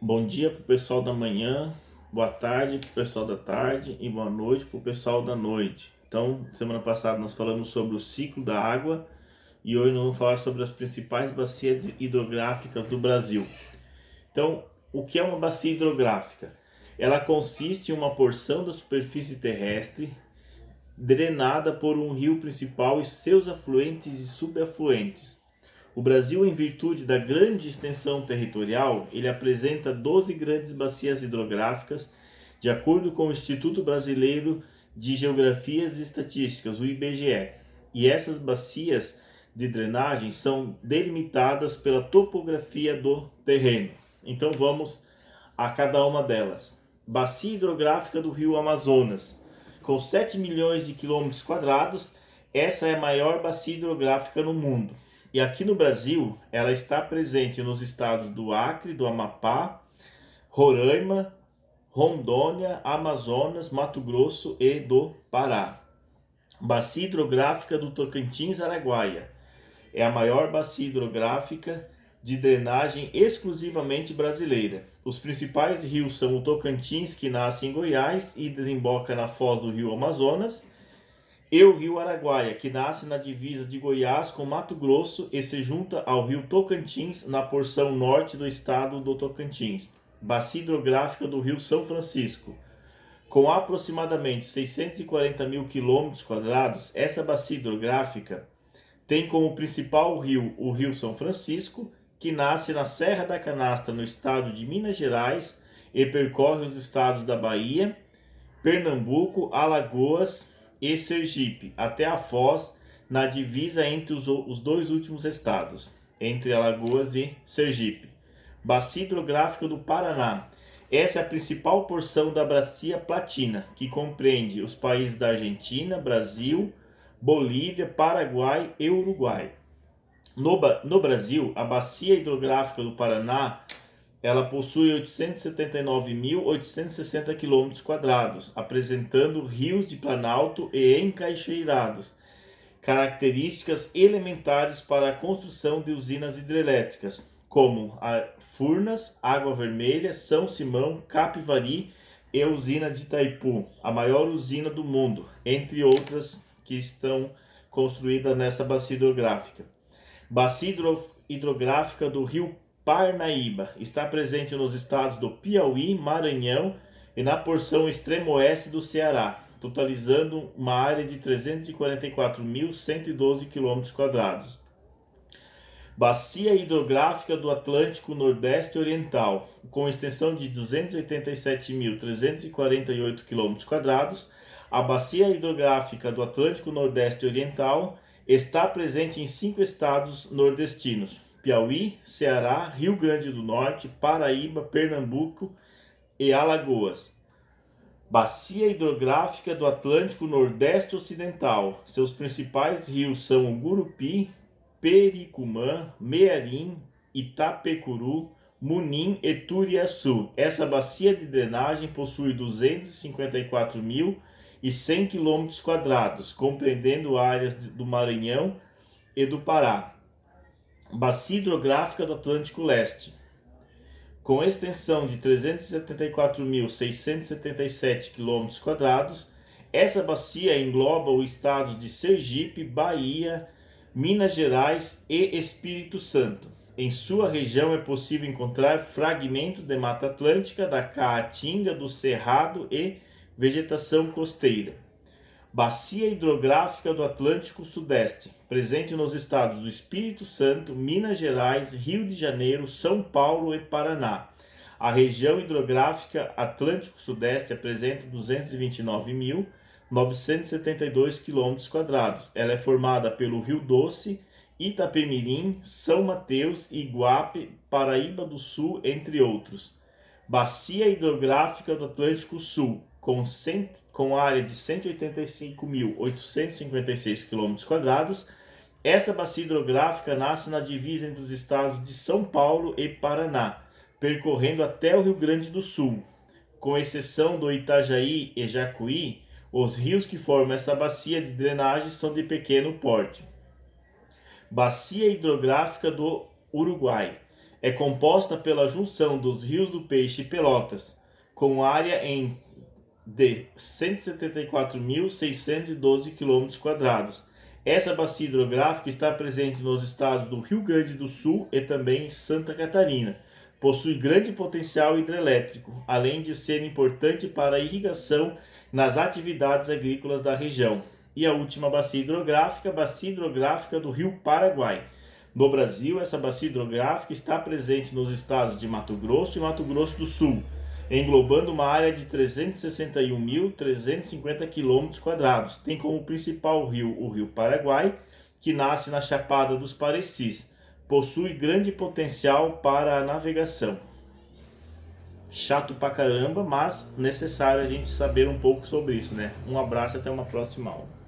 Bom dia para o pessoal da manhã, boa tarde para o pessoal da tarde e boa noite para o pessoal da noite. Então, semana passada nós falamos sobre o ciclo da água e hoje nós vamos falar sobre as principais bacias hidrográficas do Brasil. Então, o que é uma bacia hidrográfica? Ela consiste em uma porção da superfície terrestre drenada por um rio principal e seus afluentes e subafluentes. O Brasil, em virtude da grande extensão territorial, ele apresenta 12 grandes bacias hidrográficas, de acordo com o Instituto Brasileiro de Geografias e Estatísticas, o IBGE. E essas bacias de drenagem são delimitadas pela topografia do terreno. Então vamos a cada uma delas. Bacia hidrográfica do Rio Amazonas. Com 7 milhões de quilômetros quadrados, essa é a maior bacia hidrográfica no mundo. E aqui no Brasil, ela está presente nos estados do Acre, do Amapá, Roraima, Rondônia, Amazonas, Mato Grosso e do Pará. Bacia hidrográfica do Tocantins-Araguaia. É a maior bacia hidrográfica de drenagem exclusivamente brasileira. Os principais rios são o Tocantins, que nasce em Goiás e desemboca na foz do rio Amazonas, e o rio Araguaia, que nasce na divisa de Goiás com Mato Grosso e se junta ao rio Tocantins na porção norte do estado do Tocantins. Bacia hidrográfica do rio São Francisco. Com aproximadamente 640 mil quilômetros quadrados, essa bacia hidrográfica tem como principal rio o rio São Francisco, que nasce na Serra da Canastra, no estado de Minas Gerais, e percorre os estados da Bahia, Pernambuco, Alagoas e Sergipe, até a Foz, na divisa entre os dois últimos estados, entre Alagoas e Sergipe. Bacia hidrográfica do Paraná. Essa é a principal porção da Bacia Platina, que compreende os países da Argentina, Brasil, Bolívia, Paraguai e Uruguai. No Brasil, a Bacia Hidrográfica do Paraná ela possui 879.860 km², apresentando rios de planalto e encaixeirados, características elementares para a construção de usinas hidrelétricas, como a Furnas, Água Vermelha, São Simão, Capivari e a usina de Itaipu, a maior usina do mundo, entre outras que estão construídas nessa bacia hidrográfica. Bacia hidrográfica do Rio Parnaíba está presente nos estados do Piauí, Maranhão e na porção extremo oeste do Ceará, totalizando uma área de 344.112 km². Bacia hidrográfica do Atlântico Nordeste Oriental, com extensão de 287.348 km², a bacia hidrográfica do Atlântico Nordeste Oriental está presente em 5 estados nordestinos: Piauí, Ceará, Rio Grande do Norte, Paraíba, Pernambuco e Alagoas. Bacia hidrográfica do Atlântico Nordeste Ocidental. Seus principais rios são o Gurupi, Pericumã, Mearim, Itapecuru, Munim e Turiaçu. Essa bacia de drenagem possui 254.100 km², compreendendo áreas do Maranhão e do Pará. Bacia hidrográfica do Atlântico Leste. Com extensão de 374.677 km², essa bacia engloba os estados de Sergipe, Bahia, Minas Gerais e Espírito Santo. Em sua região é possível encontrar fragmentos de Mata Atlântica, da Caatinga, do Cerrado e vegetação costeira. Bacia hidrográfica do Atlântico Sudeste, presente nos estados do Espírito Santo, Minas Gerais, Rio de Janeiro, São Paulo e Paraná. A região hidrográfica Atlântico Sudeste apresenta 229.972 km². Ela é formada pelo Rio Doce, Itapemirim, São Mateus, Iguape, Paraíba do Sul, entre outros. Bacia hidrográfica do Atlântico Sul, com área de 185.856 km². Essa bacia hidrográfica nasce na divisa entre os estados de São Paulo e Paraná, percorrendo até o Rio Grande do Sul. Com exceção do Itajaí e Jacuí, os rios que formam essa bacia de drenagem são de pequeno porte. Bacia hidrográfica do Uruguai. É composta pela junção dos rios do Peixe e Pelotas, com área de 174.612 km². Essa bacia hidrográfica está presente nos estados do Rio Grande do Sul e também em Santa Catarina. Possui grande potencial hidrelétrico, além de ser importante para a irrigação nas atividades agrícolas da região. E a última bacia hidrográfica do Rio Paraguai. No Brasil, essa bacia hidrográfica está presente nos estados de Mato Grosso e Mato Grosso do Sul, englobando uma área de 361.350 km². Tem como principal rio o Rio Paraguai, que nasce na Chapada dos Parecis. Possui grande potencial para a navegação. Chato pra caramba, mas necessário a gente saber um pouco sobre isso, né? Um abraço e até uma próxima aula.